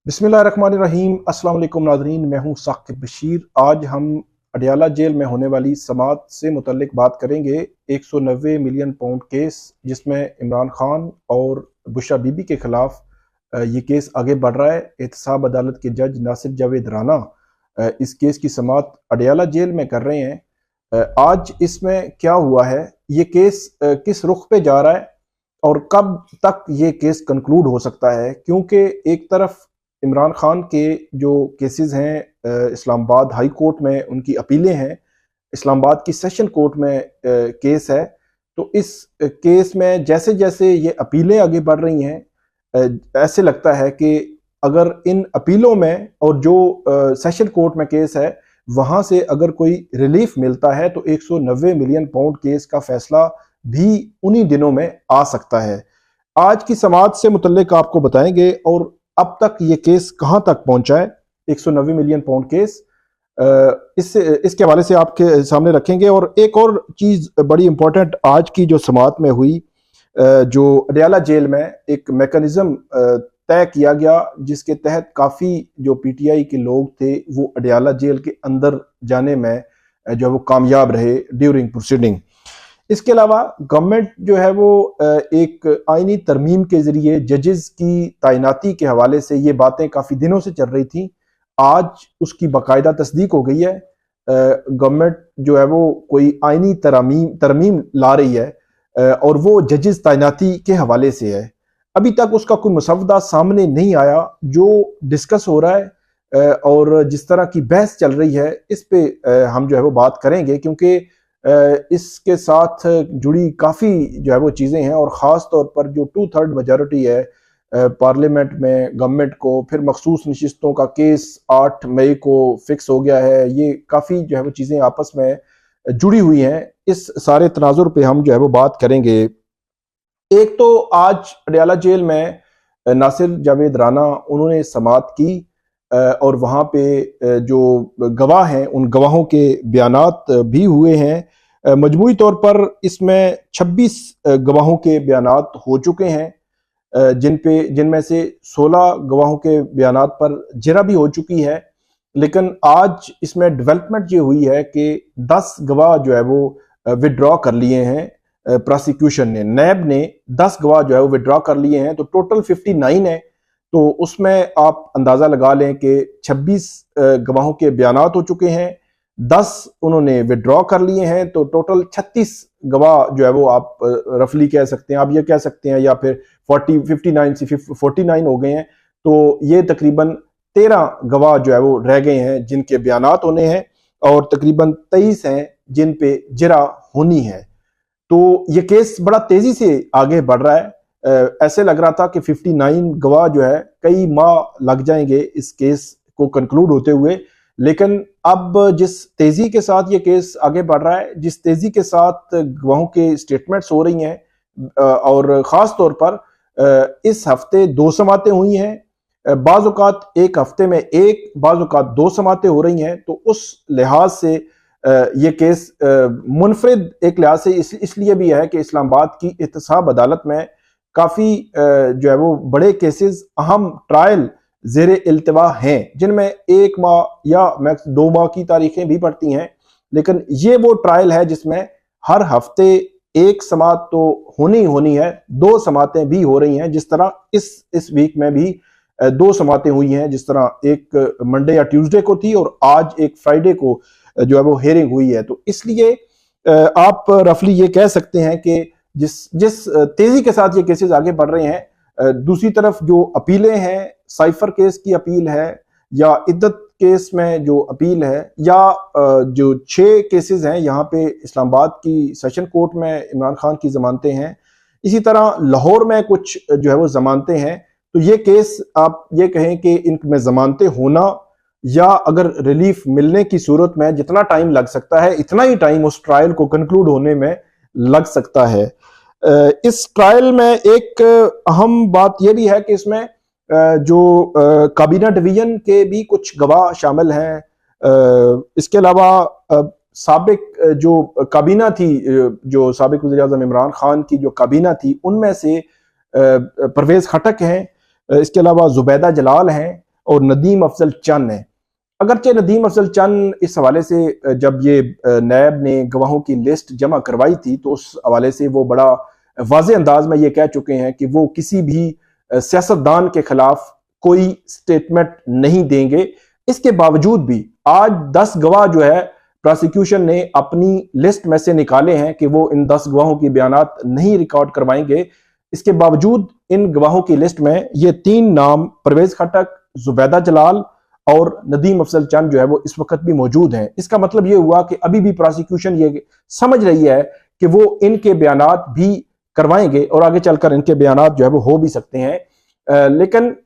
बिस्मिल्लाहिर्रहमानिर्रहीम। अस्सलाम वालेकुम नाज़रीन, मैं हूँ साकिब बशीर। आज हम अडियाला जेल में होने वाली समात से मुतल्लिक बात करेंगे। 190 मिलियन पाउंड केस जिसमें इमरान खान और बुशरा बीबी के खिलाफ ये केस आगे बढ़ रहा है। एहतसाब अदालत के जज नासिर जावेद राना इस केस की समात अडियाला जेल में कर रहे हैं। आज इसमें क्या हुआ है, ये केस किस रुख पे जा रहा है और कब तक ये केस कंक्लूड हो सकता है, क्योंकि एक तरफ इमरान खान के जो केसेस हैं इस्लामाबाद हाई कोर्ट में उनकी अपीलें हैं, इस्लामाबाद की सेशन कोर्ट में केस है। तो इस केस में जैसे जैसे ये अपीलें आगे बढ़ रही हैं, ऐसे लगता है कि अगर इन अपीलों में और जो सेशन कोर्ट में केस है वहाँ से अगर कोई रिलीफ मिलता है तो 190 मिलियन पाउंड केस का फैसला भी उन्हीं दिनों में आ सकता है। आज की समात से मुतल्लिक आपको बताएंगे और अब तक ये केस कहां तक पहुंचा है। 190 मिलियन पाउंड केस इसके हवाले से आपके सामने रखेंगे। और एक और चीज बड़ी इंपॉर्टेंट आज की जो समात में हुई, जो अडियाला जेल में एक मैकेनिज्म तय किया गया जिसके तहत काफी जो पीटीआई के लोग थे वो अडियाला जेल के अंदर जाने में जो है वो कामयाब रहे ड्यूरिंग प्रोसीडिंग। इसके अलावा गवर्नमेंट जो है वो एक आईनी तरमीम के जरिए जजेस की तैनाती के हवाले से ये बातें काफ़ी दिनों से चल रही थी। आज उसकी बाकायदा तस्दीक हो गई है। गवर्नमेंट जो है वो कोई आईनी तरमीम ला रही है और वो जजेस तैनाती के हवाले से है। अभी तक उसका कोई मसवदा सामने नहीं आया। जो डिस्कस हो रहा है और जिस तरह की बहस चल रही है इस पे हम जो है वो बात करेंगे, क्योंकि इसके साथ जुड़ी काफ़ी जो है वो चीज़ें हैं और ख़ास तौर पर जो 2/3 मेजॉरिटी है पार्लियामेंट में गवर्नमेंट को, फिर मखसूस नशिस्तों का केस 8 मई को फिक्स हो गया है। ये काफ़ी जो है वो चीज़ें आपस में जुड़ी हुई हैं। इस सारे तनाजुर पे हम जो है वो बात करेंगे। एक तो आज अडियाला जेल में नासिर जावेद राना उन्होंने समात की और वहाँ पे जो गवाह हैं उन गवाहों के बयानात भी हुए हैं। मजमूई तौर पर इसमें 26 गवाहों के बयानात हो चुके हैं, जिनमें से 16 गवाहों के बयानात पर जिरा भी हो चुकी है। लेकिन आज इसमें डेवलपमेंट ये हुई है कि 10 गवाह जो है वो विड्रॉ कर लिए हैं। प्रोसिक्यूशन ने, नैब ने 10 गवाह जो है वो विड्रॉ कर लिए हैं, तो टोटल 59 है। तो उसमें आप अंदाजा लगा लें कि 26 गवाहों के बयानात हो चुके हैं, 10 उन्होंने विड्रॉ कर लिए हैं, तो टोटल 36 गवाह जो है वो आप रफली कह सकते हैं, आप ये कह सकते हैं, या फिर 59 से 49 हो गए हैं। तो ये तकरीबन 13 गवाह जो है वो रह गए हैं जिनके बयानात होने हैं और तकरीबन 23 हैं जिन पे जिरा होनी है। तो ये केस बड़ा तेजी से आगे बढ़ रहा है। ऐसे लग रहा था कि 59 गवाह जो है कई माह लग जाएंगे इस केस को कंक्लूड होते हुए, लेकिन अब जिस तेजी के साथ ये केस आगे बढ़ रहा है, जिस तेजी के साथ गवाहों के स्टेटमेंट्स हो रही हैं और ख़ास तौर पर इस हफ्ते 2 समातें हुई हैं, बाज़ औक़ात एक हफ्ते में एक, बाज़ औक़ात 2 समातें हो रही हैं। तो उस लिहाज से ये केस मुनफरिद एक लिहाज से इसलिए भी है कि इस्लामाबाद की एहतसाब अदालत में काफ़ी जो है वो बड़े केसेस, अहम ट्रायल ज़ेरे इल्तिवा हैं, जिनमें 1 माह या मैक्स 2 माह की तारीखें भी पड़ती हैं। लेकिन ये वो ट्रायल है जिसमें हर हफ्ते एक समात तो होनी ही होनी है, 2 समातें भी हो रही हैं। जिस तरह इस वीक में भी 2 समातें हुई हैं, जिस तरह एक मंडे या ट्यूसडे को थी और आज एक फ्राइडे को जो है वो हेयरिंग हुई है। तो इसलिए आप रफली ये कह सकते हैं कि जिस तेजी के साथ ये केसेस आगे बढ़ रहे हैं, दूसरी तरफ जो अपीलें हैं, साइफर केस की अपील है या इद्दत केस में जो अपील है, या जो 6 केसेस हैं यहाँ पे इस्लामाबाद की सेशन कोर्ट में इमरान खान की जमानतें हैं, इसी तरह लाहौर में कुछ जो है वो जमानतें हैं। तो ये केस आप ये कहें कि इनमें जमानतें होना या अगर रिलीफ मिलने की सूरत में जितना टाइम लग सकता है, इतना ही टाइम उस ट्रायल को कंक्लूड होने में लग सकता है। इस ट्रायल में एक अहम बात यह भी है कि इसमें जो काबीना डिवीजन के भी कुछ गवाह शामिल हैं। इसके अलावा साबिक जो काबीना थी, जो साबिक वज़ीर-ए-आज़म इमरान खान की जो काबीना थी, उनमें से परवेज खटक हैं, इसके अलावा जुबैदा जलाल हैं और नदीम अफजल चंद हैं। अगरचे नदीम अफजल चंद इस हवाले से जब ये नैब ने गवाहों की लिस्ट जमा करवाई थी तो उस हवाले से वो बड़ा वाज़े अंदाज में ये कह चुके हैं कि वो किसी भी सियासतदान के खिलाफ कोई स्टेटमेंट नहीं देंगे। इसके बावजूद भी आज 10 गवाह जो है प्रोसिक्यूशन ने अपनी लिस्ट में से निकाले हैं कि वो इन 10 गवाहों की बयानात नहीं रिकॉर्ड करवाएंगे। इसके बावजूद इन गवाहों की लिस्ट में ये 3 नाम परवेज खटक, जुबैदा जलाल और नदीम अफजल चंद जो है वो इस वक्त भी मौजूद हैं। इसका मतलब ये हुआ कि अभी भी प्रोसिक्यूशन ये समझ रही है कि वो इनके बयानात भी करवाएंगे और आगे चलकर इनके बयानात जो है वो हो भी सकते हैं। लेकिन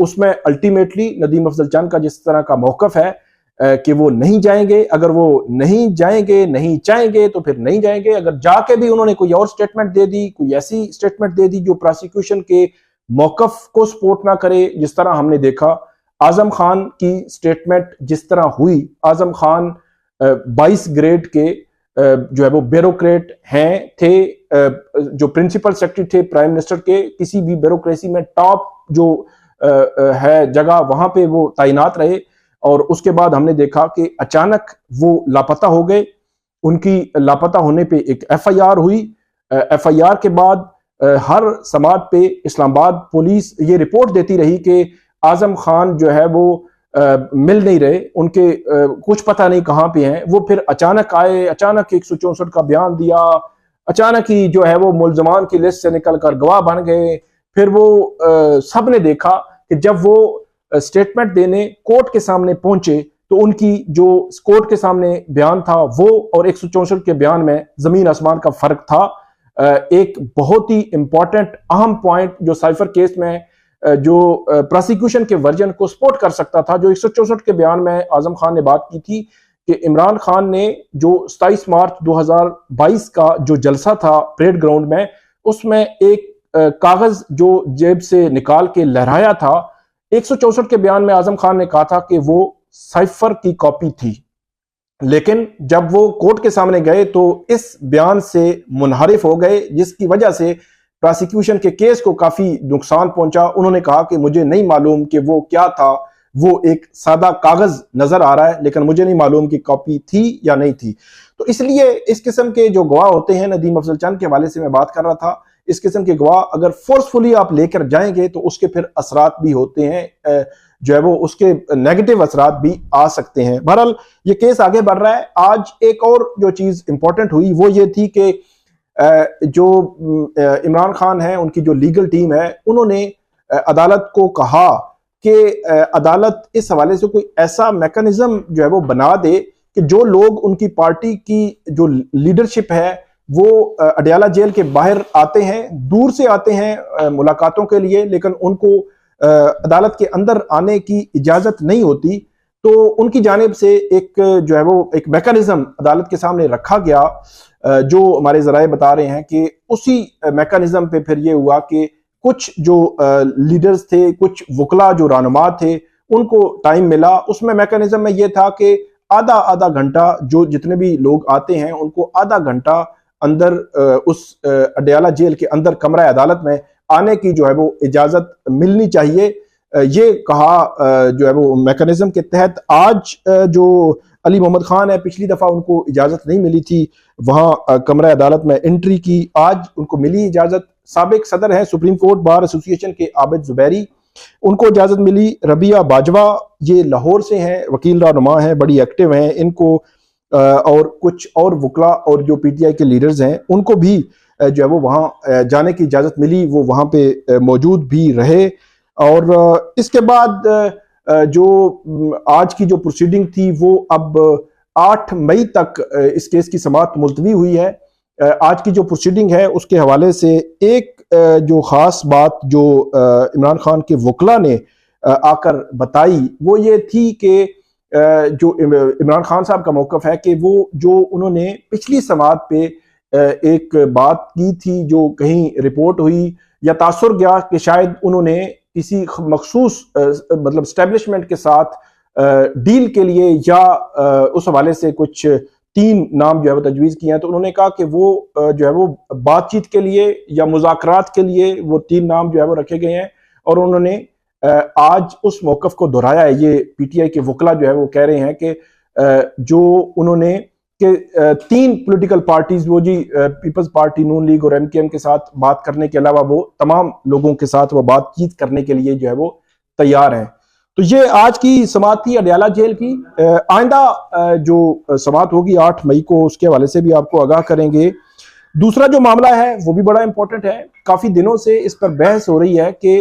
उसमें अल्टीमेटली नदीम अफजल चंद का जिस तरह का मौकफ है कि वो नहीं जाएंगे, अगर वो नहीं जाएंगे, नहीं चाहेंगे तो फिर नहीं जाएंगे। अगर जाके भी उन्होंने कोई और स्टेटमेंट दे दी, कोई ऐसी स्टेटमेंट दे दी जो प्रोसिक्यूशन के मौकफ को सपोर्ट ना करे, जिस तरह हमने देखा आजम खान की स्टेटमेंट जिस तरह हुई, आजम खान 22 ग्रेड के जो है वो ब्यूरोक्रेट हैं थे, जो प्रिंसिपल सेक्रेटरी थे प्राइम मिनिस्टर के, किसी भी ब्यूरोक्रेसी में टॉप जो है जगह वहां पे वो तैनात रहे और उसके बाद हमने देखा कि अचानक वो लापता हो गए। उनकी लापता होने पे एक एफआईआर हुई। एफआईआर के बाद हर समात पे इस्लामाबाद पुलिस ये रिपोर्ट देती रही कि आजम खान जो है वो मिल नहीं रहे, उनके कुछ पता नहीं कहाँ पे हैं। वो फिर अचानक आए, अचानक 164 का बयान दिया, अचानक ही जो है वो मुल्जमान की लिस्ट से निकलकर गवाह बन गए। फिर वो सब ने देखा कि जब वो स्टेटमेंट देने कोर्ट के सामने पहुंचे तो उनकी जो कोर्ट के सामने बयान था वो और 164 के बयान में जमीन आसमान का फर्क था। एक बहुत ही इंपॉर्टेंट अहम पॉइंट जो साइफर केस में जो प्रोसिक्यूशन के वर्जन को सपोर्ट कर सकता था, जो 164 के बयान में आजम खान ने बात की थी कि इमरान खान ने जो 27 मार्च 2022 का जो जलसा था परेड ग्राउंड में, उसमें एक कागज जो जेब से निकाल के लहराया था। 164 के बयान में आजम खान ने कहा था कि वो साइफर की कॉपी थी, लेकिन जब वो कोर्ट के सामने गए तो इस बयान से मुनहरिफ हो गए, जिसकी वजह से प्रोसिक्यूशन के केस को काफी नुकसान पहुंचा। उन्होंने कहा कि मुझे नहीं मालूम कि वो क्या था, वो एक सादा कागज नजर आ रहा है लेकिन मुझे नहीं मालूम कि कॉपी थी या नहीं थी। तो इसलिए इस किस्म के जो गवाह होते हैं, नदीम अफजल चंद के हवाले से मैं बात कर रहा था, इस किस्म के गवाह अगर फोर्सफुली आप लेकर जाएंगे तो उसके फिर असरात भी होते हैं, जो है वो उसके नेगेटिव असरात भी आ सकते हैं। बहरहाल ये केस आगे बढ़ रहा है। आज एक और जो चीज इंपॉर्टेंट हुई वो ये थी कि जो इमरान खान है, उनकी जो लीगल टीम है, उन्होंने अदालत को कहा कि अदालत इस हवाले से कोई ऐसा मैकेनिज्म जो है वो बना दे कि जो लोग उनकी पार्टी की जो लीडरशिप है वो अडयाला जेल के बाहर आते हैं, दूर से आते हैं मुलाकातों के लिए, लेकिन उनको अदालत के अंदर आने की इजाजत नहीं होती, तो उनकी जानिब से एक जो है वो एक मैकेनिज्म अदालत के सामने रखा गया। जो हमारे जराए बता रहे हैं कि उसी मैकेनिज्म पे फिर ये हुआ कि कुछ जो लीडर्स थे, कुछ वकला जो रहनुमा थे, उनको टाइम मिला। उसमें मैकेनिज्म में ये था कि आधा आधा घंटा जो जितने भी लोग आते हैं उनको आधा घंटा अंदर उस अडयाला जेल के अंदर कमरा अदालत में आने की जो है वो इजाजत मिलनी चाहिए। ये कहा जो है वो मैकेनिज्म के तहत। आज जो अली मोहम्मद खान है, पिछली दफा उनको इजाजत नहीं मिली थी वहां कमरा अदालत में एंट्री की, आज उनको मिली इजाजत। साबिक सदर है सुप्रीम कोर्ट बार एसोसिएशन के आबिद जुबैरी, उनको इजाजत मिली। रबिया बाजवा ये लाहौर से हैं, वकील रहनुमा हैं, बड़ी एक्टिव हैं, इनको और कुछ और वकला और जो पीटीआई के लीडर्स हैं उनको भी जो है वो वहाँ जाने की इजाज़त मिली, वो वहाँ पे मौजूद भी रहे। और इसके बाद जो आज की जो प्रोसीडिंग थी वो अब 8 मई तक इस केस की समाअत मुलतवी हुई है। आज की जो प्रोसीडिंग है उसके हवाले से एक जो ख़ास बात जो इमरान खान के वकला ने आकर बताई वो ये थी कि जो इमरान खान साहब का मौक़िफ़ है कि वो जो उन्होंने पिछली समाअत पे एक बात की थी, जो कहीं रिपोर्ट हुई या तासुर गया कि शायद उन्होंने किसी मखसूस मतलब स्टैब्लिशमेंट के साथ डील के लिए या उस हवाले से कुछ 3 नाम जो है वो तजवीज़ किए हैं। तो उन्होंने कहा कि वो जो है वो बातचीत के लिए या मुज़ाकरात के लिए वो 3 नाम जो है वो रखे गए हैं और उन्होंने आज उस मौकफ को दोहराया है। ये पीटीआई के वकला जो है वो कह रहे हैं कि जो उन्होंने कि 3 पॉलिटिकल पार्टीज, वो जी पीपल्स पार्टी, नून लीग और एमकेएम के साथ बात करने के अलावा वो तमाम लोगों के साथ वो बातचीत करने के लिए जो है वो तैयार हैं। तो ये आज की समाअत थी अडयाला जेल की। आइंदा जो समाअत होगी 8 मई को, उसके हवाले से भी आपको आगाह करेंगे। दूसरा जो मामला है वो भी बड़ा इंपॉर्टेंट है। काफी दिनों से इस पर बहस हो रही है कि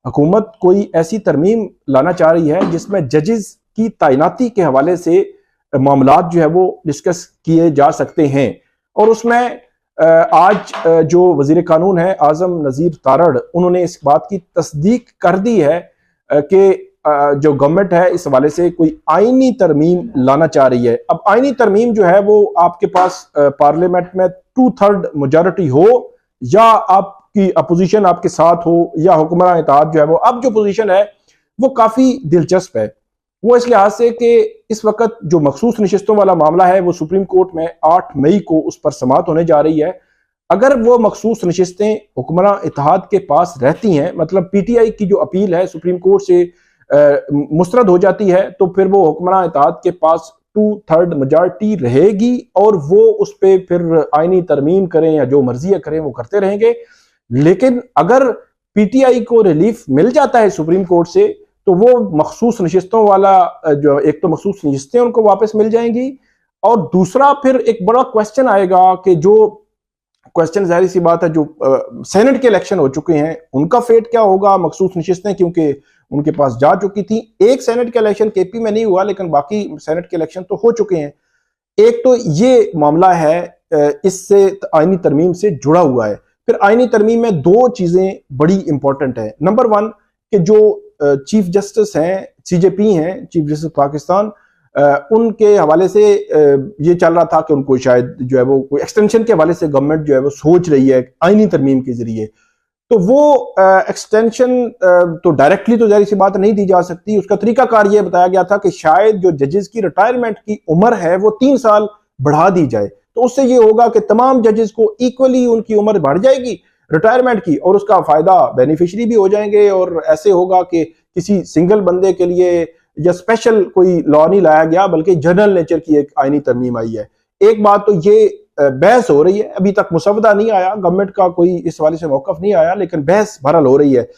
हुकूमत कोई ऐसी तरमीम लाना चाह रही है जिसमें जजेस की तैनाती के हवाले से मामलात जो है वो डिस्कस किए जा सकते हैं। और उसमें आज जो वजीर कानून है आजम नजीर तारड़, उन्होंने इस बात की तस्दीक कर दी है कि जो गवर्नमेंट है इस हवाले से कोई आईनी तरमीम लाना चाह रही है। अब आईनी तरमीम जो है वो आपके पास पार्लियामेंट में 2/3 मेजॉरिटी हो, या आपकी अपोजिशन आपके साथ हो, या हुक्मरान इत्तेहाद जो है वो। अब जो पोजीशन है वो काफी दिलचस्प है, वो इस लिहाज से कि इस वक्त जो मखसूस नशिस्तों वाला मामला है वो सुप्रीम कोर्ट में 8 मई को उस पर समाअत होने जा रही है। अगर वो मखसूस नशिस्तें हुक्मरान इत्तेहाद के पास रहती हैं, मतलब पीटीआई की जो अपील है सुप्रीम कोर्ट से मुस्तरद हो जाती है, तो फिर वो हुक्मरान इत्तेहाद के पास 2/3 मेजॉरिटी रहेगी और वो उस पर फिर आईनी तरमीम करें या जो मर्जी करें वो करते रहेंगे। लेकिन अगर पीटीआई को रिलीफ मिल जाता है सुप्रीम कोर्ट से, तो वो मखसूस नशिस्तों वाला जो, एक तो मखसूस नशिस्तें उनको वापस मिल जाएंगी, और दूसरा फिर एक बड़ा क्वेश्चन आएगा कि जो क्वेश्चन जाहिर सी बात है, जो सेनेट के इलेक्शन हो चुके हैं उनका फेट क्या होगा। मखसूस नशिस्तें क्योंकि उनके पास जा चुकी थी, एक सेनेट का इलेक्शन केपी में नहीं हुआ लेकिन बाकी सेनेट के इलेक्शन तो हो चुके हैं। एक तो ये मामला है, इससे आईनी तरमीम से जुड़ा हुआ है। फिर आईनी तरमीम में 2 चीजें बड़ी इंपॉर्टेंट है। नंबर 1 कि जो चीफ जस्टिस हैं, सीजेपी हैं, चीफ जस्टिस पाकिस्तान, उनके हवाले से ये चल रहा था कि उनको शायद जो है वो कोई एक्सटेंशन के हवाले से गवर्नमेंट जो है वो सोच रही है आईनी तरमीम के जरिए। तो वो एक्सटेंशन तो डायरेक्टली तो जाहिर सी बात नहीं दी जा सकती। उसका तरीकाकार ये बताया गया था कि शायद जो जजेस की रिटायरमेंट की उम्र है वो 3 साल बढ़ा दी जाए, तो उससे ये होगा कि तमाम जजेस को इक्वली उनकी उम्र बढ़ जाएगी रिटायरमेंट की, और उसका फायदा बेनिफिशियरी भी हो जाएंगे। और ऐसे होगा कि किसी सिंगल बंदे के लिए या स्पेशल कोई लॉ नहीं लाया गया, बल्कि जनरल नेचर की एक आईनी तरमीम आई है। एक बात तो ये बहस हो रही है, अभी तक मुसवदा नहीं आया, गवर्नमेंट का कोई इस वाले से मौकफ नहीं आया, लेकिन बहस बहरहाल हो रही है।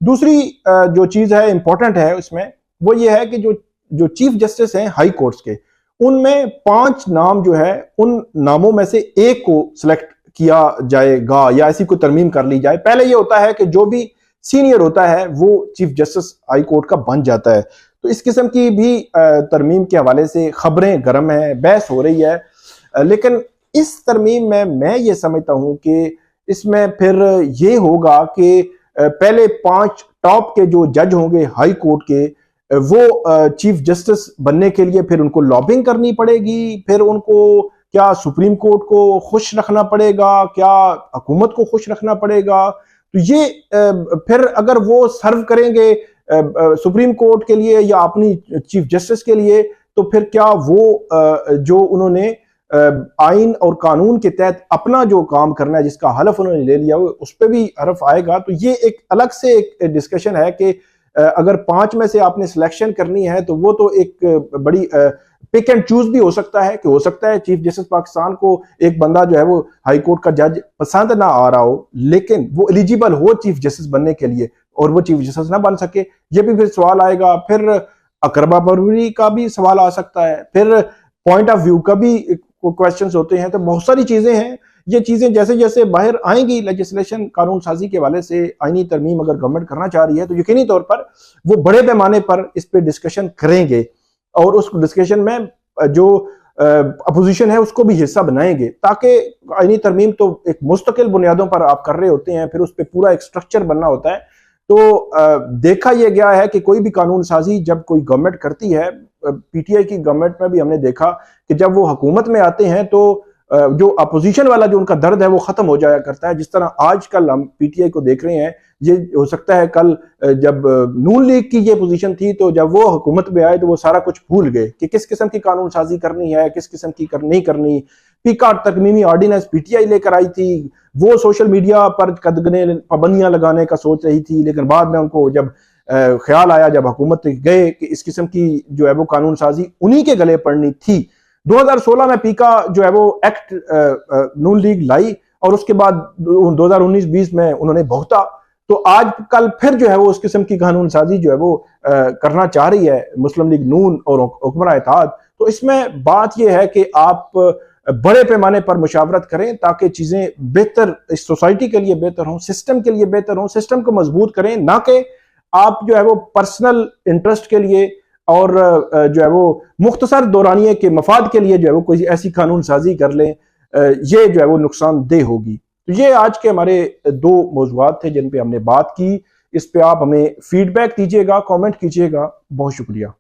दूसरी जो चीज है इंपॉर्टेंट है उसमें, वो ये है कि जो चीफ जस्टिस हैं हाई कोर्ट्स के, उनमें 5 नाम जो है, उन नामों में से एक को सिलेक्ट किया जाएगा या ऐसी कोई तरमीम कर ली जाए। पहले ये होता है कि जो भी सीनियर होता है वो चीफ जस्टिस हाई कोर्ट का बन जाता है। तो इस किस्म की भी तरमीम के हवाले से खबरें गर्म हैं, बहस हो रही है। लेकिन इस तरमीम में मैं ये समझता हूं कि इसमें फिर ये होगा कि पहले 5 टॉप के जो जज होंगे हाई कोर्ट के, वो चीफ जस्टिस बनने के लिए फिर उनको लॉबिंग करनी पड़ेगी। फिर उनको क्या सुप्रीम कोर्ट को खुश रखना पड़ेगा, क्या हुकूमत को खुश रखना पड़ेगा। तो ये फिर अगर वो सर्व करेंगे सुप्रीम कोर्ट के लिए या अपनी चीफ जस्टिस के लिए, तो फिर क्या वो जो उन्होंने आइन और कानून के तहत अपना जो काम करना है, जिसका हलफ उन्होंने ले लिया, उस पर भी हरफ आएगा। तो ये एक अलग से एक डिस्कशन है कि अगर 5 में से आपने सिलेक्शन करनी है, तो वो तो एक बड़ी पिक एंड चूज भी हो सकता है कि हो सकता है चीफ जस्टिस पाकिस्तान को एक बंदा जो है वो हाई कोर्ट का जज पसंद ना आ रहा हो, लेकिन वो एलिजिबल हो चीफ जस्टिस बनने के लिए, और वो चीफ जस्टिस ना बन सके। ये भी फिर सवाल आएगा। फिर अकरबा परवरी का भी सवाल आ सकता है, फिर पॉइंट ऑफ व्यू का भी क्वेश्चंस होते हैं। तो बहुत सारी चीजें हैं। ये चीजें जैसे जैसे बाहर आएंगी लेजिस्लेशन, कानून साजी के हवाले से आईनी तरमीम अगर गवर्नमेंट करना चाह रही है, तो यकीनी तौर पर वो बड़े पैमाने पर इस पे डिस्कशन करेंगे, और उस डिस्कशन में जो अपोजिशन है उसको भी हिस्सा बनाएंगे, ताकि आईनी तरमीम तो एक मुस्तकिल बुनियादों पर आप कर रहे होते हैं, फिर उस पर पूरा एक स्ट्रक्चर बनना होता है। तो देखा यह गया है कि कोई भी कानून साजी जब कोई गवर्नमेंट करती है, पीटीआई की गवर्नमेंट में भी हमने देखा कि जब वो हुकूमत में आते हैं तो जो अपोजिशन वाला जो उनका दर्द है वो खत्म हो जाया करता है। जिस तरह आजकल हम पीटीआई को देख रहे हैं, ये हो सकता है कल जब नून लीग की ये पोजीशन थी, तो जब वो हुकूमत में आए तो वो सारा कुछ भूल गए कि किस किस्म की कानून साजी करनी है, किस किस्म की नहीं करनी। पीकार्ड तरमीमी ऑर्डिनेंस पीटीआई लेकर आई थी, वो सोशल मीडिया पर कदगने पाबंदियां लगाने का सोच रही थी, लेकिन बाद में उनको जब ख्याल आया, जब हुकूमत गए कि इस किस्म की जो है वो कानून साजी उन्हीं के गले पड़नी थी। 2016 में पीका जो है वो एक्ट नून लीग लाई और उसके बाद 2019-20 में उन्होंने भुगता। तो आज कल फिर जो है वो उस किस्म की कानून साजी जो है वो करना चाह रही है मुस्लिम लीग नून और हुक्मरान इत्तेहाद। तो इसमें बात यह है कि आप बड़े पैमाने पर मुशावरत करें ताकि चीजें बेहतर, इस सोसाइटी के लिए बेहतर हों, सिस्टम के लिए बेहतर हों, सिस्टम को मजबूत करें, ना कि आप जो है वो पर्सनल इंटरेस्ट के लिए और जो है वो मुख्तसर दौरानिये के मफाद के लिए जो है वो कोई ऐसी कानून साजी कर लें, ये जो है वो नुकसानदेह होगी। तो ये आज के हमारे 2 मौज़ूआत थे जिन पे हमने बात की। इस पे आप हमें फीडबैक दीजिएगा, कमेंट कीजिएगा। बहुत शुक्रिया।